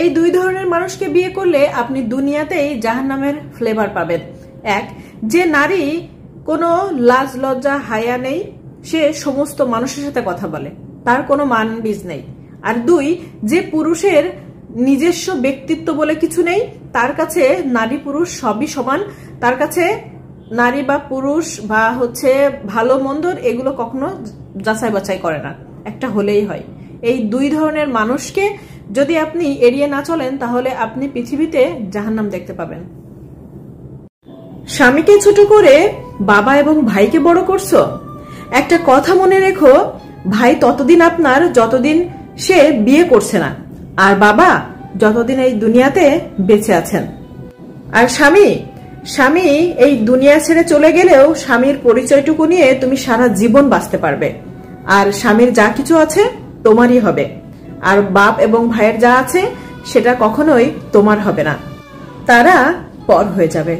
এই দুই ধরনের মানুষকে বিয়ে করলে আপনি দুনিয়াতেই জাহান্নামের ফ্লেভার পাবেন। এক, যে নারী কোনো লাজ লজ্জা হায়া নেই, সে সমস্ত মানুষের সাথে কথা বলে, তার কোনো মান বীজ নেই। আর দুই, যে পুরুষের নিজস্ব ব্যক্তিত্ব বলে কিছু নেই, তার কাছে নারী পুরুষ সবই সমান, তার কাছে নারী বা পুরুষ বা ভালো মন্দর এগুলো কখনো যাচাই বাছাই করে না, একটা হলেই হয়। এই দুই ধরনের মানুষকে যদি আপনি এড়িয়ে না চলেন তাহলে আপনি পৃথিবীতে জাহান্নাম দেখতে পাবেন। স্বামীকে ছোট করে বাবা এবং ভাইকে বড় করছো, একটা কথা মনে রেখো, ভাই ততদিন আপনার যতদিন সে বিয়ে করছে না, আর বাবা যতদিন এই দুনিয়াতে বেঁচে আছেন। আর স্বামী এই দুনিয়া ছেড়ে চলে গেলেও স্বামীর পরিচয়টুকু নিয়ে তুমি সারা জীবন বাঁচতে পারবে। আর স্বামীর যা কিছু আছে তোমারই হবে, আর বাপ এবং ভাইয়ের যা আছে সেটা কখনোই তোমার হবে না, তারা পর হয়ে যাবে।